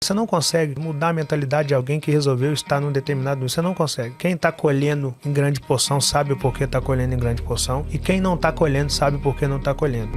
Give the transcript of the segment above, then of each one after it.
Você não consegue mudar a mentalidade de alguém que resolveu estar num determinado nível. Você não consegue. Quem está colhendo em grande porção sabe o porquê está colhendo em grande porção. E quem não está colhendo sabe o porquê não está colhendo.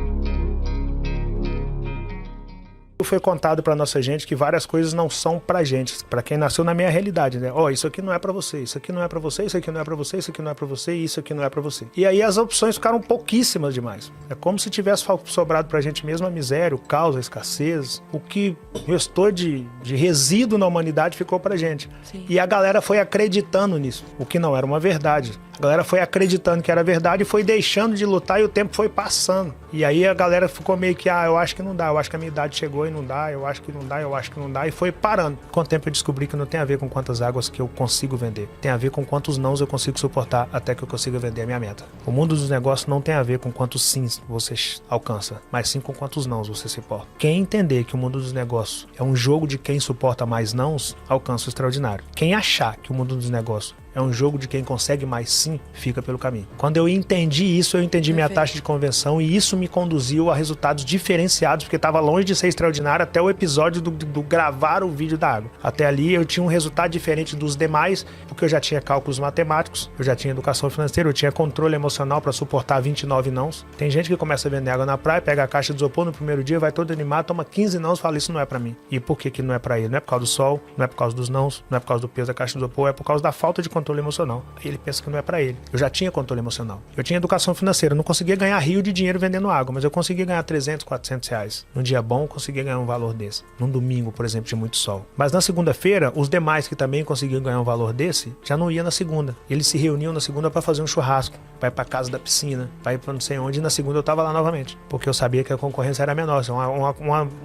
Foi contado pra nossa gente que várias coisas não são pra gente, pra quem nasceu na minha realidade, né? Ó, isso aqui não é pra você, isso aqui não é pra você, isso aqui não é pra você, isso aqui não é pra você, isso aqui não é pra você. E aí as opções ficaram pouquíssimas demais. É como se tivesse sobrado pra gente mesmo a miséria, o caos, a escassez, o que restou de resíduo na humanidade ficou pra gente. Sim. E a galera foi acreditando nisso, o que não era uma verdade. A galera foi acreditando que era verdade e foi deixando de lutar e o tempo foi passando. E aí a galera ficou meio que, eu acho que não dá, eu acho que a minha idade chegou e não dá, eu acho que não dá, eu acho que não dá, e foi parando. Com o tempo eu descobri que não tem a ver com quantas águas que eu consigo vender, tem a ver com quantos nãos eu consigo suportar até que eu consiga vender a minha meta. O mundo dos negócios não tem a ver com quantos sims você alcança, mas sim com quantos nãos você suporta. Quem entender que o mundo dos negócios é um jogo de quem suporta mais nãos, alcança o extraordinário. Quem achar que o mundo dos negócios é um jogo de quem consegue mais sim, fica pelo caminho. Quando eu entendi isso, eu entendi minha taxa de conversão e isso me conduziu a resultados diferenciados, porque estava longe de ser extraordinário até o episódio do gravar o vídeo da água. Até ali eu tinha um resultado diferente dos demais, porque eu já tinha cálculos matemáticos, eu já tinha educação financeira, eu tinha controle emocional para suportar 29 nãos. Tem gente que começa a vender água na praia, pega a caixa de isopor no primeiro dia, vai todo animado, toma 15 nãos e fala, isso não é para mim. E por que não é para ele? Não é por causa do sol, não é por causa dos nãos, não é por causa do peso da caixa de isopor, é por causa da falta de controle emocional. Aí ele pensa que não é pra ele. Eu já tinha controle emocional. Eu tinha educação financeira. Eu não conseguia ganhar rio de dinheiro vendendo água, mas eu conseguia ganhar 300, 400 reais. Num dia bom, eu conseguia ganhar um valor desse. Num domingo, por exemplo, de muito sol. Mas na segunda-feira, os demais que também conseguiam ganhar um valor desse, já não ia na segunda. Eles se reuniam na segunda pra fazer um churrasco. Vai pra casa da piscina, vai pra não sei onde, e na segunda eu tava lá novamente. Porque eu sabia que a concorrência era menor.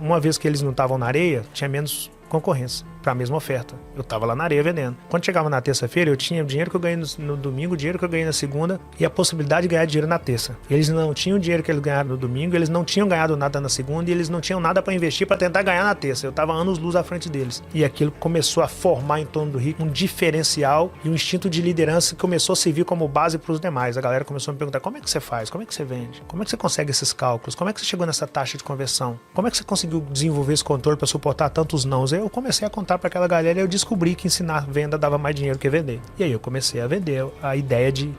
Uma vez que eles não estavam na areia, tinha menos concorrência para a mesma oferta. Eu tava lá na areia vendendo. Quando chegava na terça-feira, eu tinha o dinheiro que eu ganhei no domingo, o dinheiro que eu ganhei na segunda e a possibilidade de ganhar dinheiro na terça. Eles não tinham o dinheiro que eles ganharam no domingo, eles não tinham ganhado nada na segunda e eles não tinham nada para investir para tentar ganhar na terça. Eu tava anos-luz à frente deles. E aquilo começou a formar em torno do rico um diferencial e um instinto de liderança que começou a servir como base para os demais. A galera começou a me perguntar, como é que você faz? Como é que você vende? Como é que você consegue esses cálculos? Como é que você chegou nessa taxa de conversão? Como é que você conseguiu desenvolver esse controle para suportar tantos nãos? Aí eu comecei a contar para aquela galera e eu descobri que ensinar venda dava mais dinheiro que vender. E aí eu comecei a vender a ideia de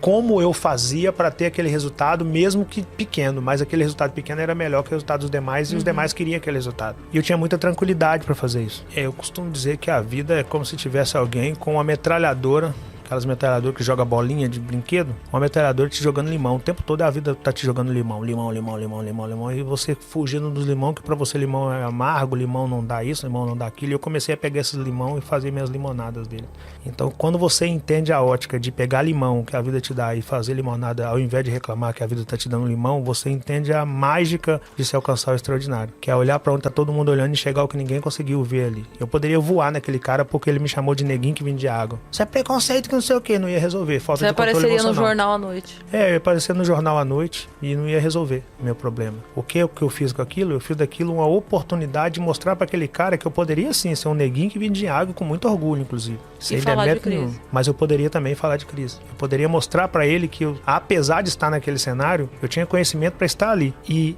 como eu fazia para ter aquele resultado, mesmo que pequeno, mas aquele resultado pequeno era melhor que o resultado dos demais e os demais queriam aquele resultado. E eu tinha muita tranquilidade para fazer isso. Eu costumo dizer que a vida é como se tivesse alguém com uma metralhadora, aquelas metralhadoras que joga bolinha de brinquedo, uma metralhadora te jogando limão. O tempo todo a vida tá te jogando limão, e você fugindo dos limão, que pra você limão é amargo, limão não dá isso, limão não dá aquilo. E eu comecei a pegar esses limão e fazer minhas limonadas dele. Então, quando você entende a ótica de pegar limão que a vida te dá e fazer limonada, ao invés de reclamar que a vida tá te dando limão, você entende a mágica de se alcançar o extraordinário, que é olhar pra onde tá todo mundo olhando e chegar ao que ninguém conseguiu ver ali. Eu poderia voar naquele cara porque ele me chamou de neguinho que vendia água. Isso é preconceito que não sei o que, não ia resolver. Falta de controle emocional. Você apareceria no jornal à noite. Eu ia aparecer no jornal à noite e não ia resolver o meu problema. O que eu fiz com aquilo? Eu fiz daquilo uma oportunidade de mostrar para aquele cara que eu poderia sim ser um neguinho que vendia água com muito orgulho, inclusive. Sem demérito nenhum. Mas eu poderia também falar de crise. Eu poderia mostrar para ele que eu, apesar de estar naquele cenário, eu tinha conhecimento para estar ali. E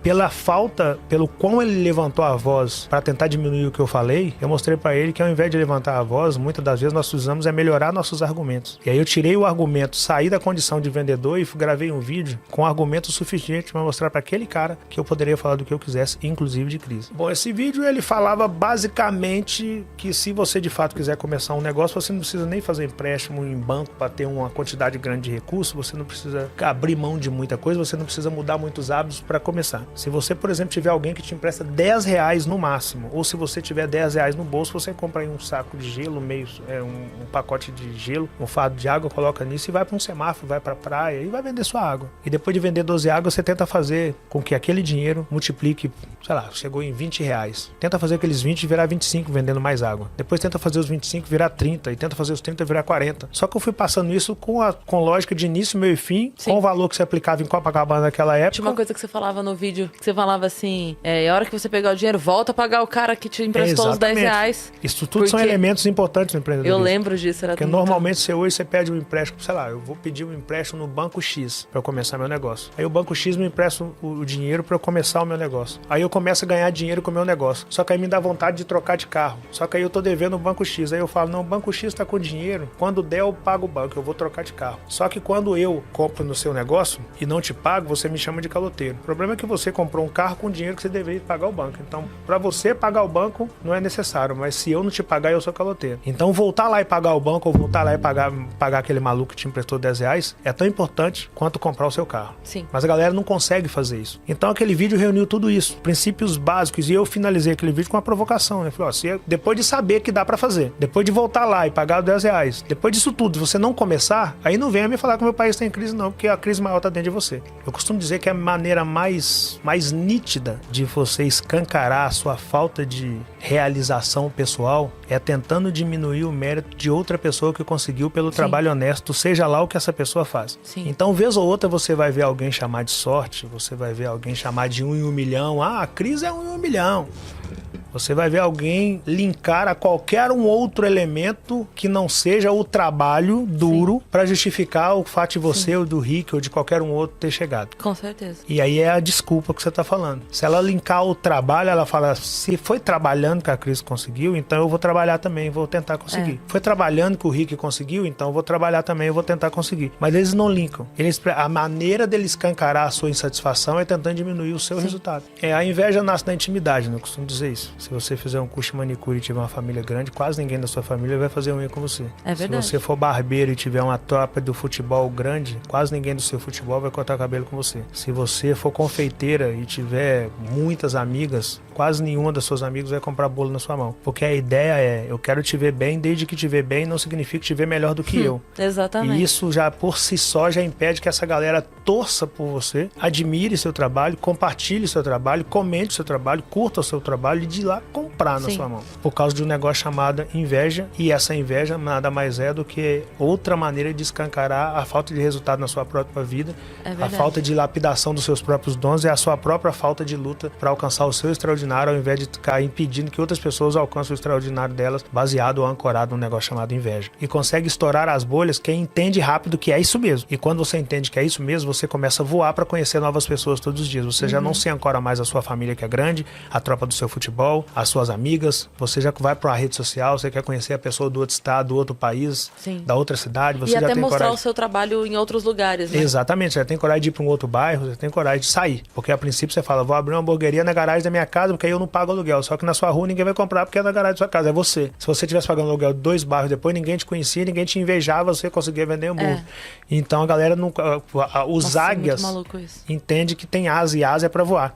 pelo quão ele levantou a voz para tentar diminuir o que eu falei, eu mostrei para ele que ao invés de levantar a voz, muitas das vezes nós precisamos melhorar nossos argumentos. E aí eu tirei o argumento, saí da condição de vendedor e gravei um vídeo com argumento suficiente para mostrar para aquele cara que eu poderia falar do que eu quisesse, inclusive de crise. Bom, esse vídeo ele falava basicamente que se você de fato quiser começar um negócio, você não precisa nem fazer empréstimo em banco para ter uma quantidade grande de recursos, você não precisa abrir mão de muita coisa, você não precisa mudar muitos hábitos para começar. Se você, por exemplo, tiver alguém que te empresta R$10 no máximo, ou se você tiver R$10 no bolso, você compra aí um saco de gelo, um pacote de gelo, um fardo de água, coloca nisso e vai para um semáforo, vai para a praia e vai vender sua água. E depois de vender 12 águas, você tenta fazer com que aquele dinheiro multiplique, sei lá, chegou em R$20. Tenta fazer aqueles 20 virar 25 vendendo mais água. Depois tenta fazer os 25 virar 30 e tenta fazer os 30 virar 40. Só que eu fui passando isso com lógica de início, meio e fim, sim, com o valor que você aplicava em Copacabana naquela época. Tinha uma coisa que você falava no vídeo, que você falava assim, a hora que você pegar o dinheiro, volta a pagar o cara que te emprestou os R$10. Isso tudo são elementos importantes no empreendedorismo. Eu lembro disso. Porque normalmente você hoje você pede um empréstimo, sei lá, eu vou pedir um empréstimo no Banco X para eu começar meu negócio. Aí o Banco X me empresta o dinheiro para eu começar o meu negócio. Aí eu começo a ganhar dinheiro com o meu negócio. Só que aí me dá vontade de trocar de carro. Só que aí eu tô devendo o Banco X. Aí eu falo, não, o Banco X tá com dinheiro. Quando der, eu pago o banco, eu vou trocar de carro. Só que quando eu compro no seu negócio e não te pago, você me chama de caloteiro. O problema é que você comprou um carro com dinheiro que você deveria pagar o banco. Então, para você pagar o banco, não é necessário. Mas se eu não te pagar, eu sou caloteiro. Então, voltar lá e pagar o banco, ou voltar lá e pagar aquele maluco que te emprestou R$10, é tão importante quanto comprar o seu carro. Sim. Mas a galera não consegue fazer isso. Então, aquele vídeo reuniu tudo isso. Princípios básicos. E eu finalizei aquele vídeo com uma provocação, né? Falei, ó, depois de saber que dá pra fazer, depois de voltar lá e pagar R$10, depois disso tudo, você não começar, aí não venha me falar que o meu país tem crise, não, porque a crise maior tá dentro de você. Eu costumo dizer que a maneira mais nítida de você escancarar a sua falta de realização pessoal é tentando diminuir o mérito de outra pessoa que conseguiu pelo trabalho honesto, seja lá o que essa pessoa faz. Sim. Então, vez ou outra, você vai ver alguém chamar de sorte, você vai ver alguém chamar de 1 em 1 milhão. Ah, a crise é 1 em 1 milhão. Você vai ver alguém linkar a qualquer um outro elemento que não seja o trabalho duro para justificar o fato de você ou do Rick ou de qualquer um outro ter chegado. Com certeza. E aí é a desculpa que você está falando. Se ela linkar o trabalho, ela fala, se foi trabalhando que a Cris conseguiu, então eu vou trabalhar também, vou tentar conseguir. Foi trabalhando que o Rick conseguiu, então eu vou trabalhar também, eu vou tentar conseguir. Mas eles não linkam. A maneira deles escancarar a sua insatisfação é tentando diminuir o seu resultado. A inveja nasce da intimidade, né? Eu costumo dizer isso. Se você fizer um curso de manicure e tiver uma família grande, quase ninguém da sua família vai fazer unha com você. É verdade. Se você for barbeiro e tiver uma tropa do futebol grande, quase ninguém do seu futebol vai cortar cabelo com você. Se você for confeiteira e tiver muitas amigas, quase nenhuma das suas amigas vai comprar bolo na sua mão. Porque a ideia é, eu quero te ver bem, desde que te ver bem não significa te ver melhor do que eu. Exatamente. E isso já por si só já impede que essa galera torça por você, admire seu trabalho, compartilhe seu trabalho, comente seu trabalho, curta o seu trabalho e de lá comprar na sua mão. Por causa de um negócio chamado inveja, e essa inveja nada mais é do que outra maneira de escancarar a falta de resultado na sua própria vida, a falta de lapidação dos seus próprios dons e a sua própria falta de luta para alcançar o seu extraordinário, ao invés de ficar impedindo que outras pessoas alcancem o extraordinário delas, baseado ou ancorado num negócio chamado inveja. E consegue estourar as bolhas quem entende rápido que é isso mesmo. E quando você entende que é isso mesmo, você começa a voar para conhecer novas pessoas todos os dias. Você já não se ancora mais à sua família que é grande, a tropa do seu futebol, as suas amigas, você já vai para uma rede social, você quer conhecer a pessoa do outro estado, do outro país, da outra cidade, você e já até tem mostrar coragem. O seu trabalho em outros lugares, né? Exatamente, você já tem coragem de ir para um outro bairro, você tem coragem de sair, porque a princípio você fala, vou abrir uma hamburgueria na garagem da minha casa, porque aí eu não pago aluguel, só que na sua rua ninguém vai comprar porque é na garagem da sua casa, é você. Se você estivesse pagando aluguel de 2 bairros depois, ninguém te conhecia, ninguém te invejava, você conseguia vender hambúrguer. Então a galera não, os águias muito maluco isso. entende que tem asa e asa é para voar.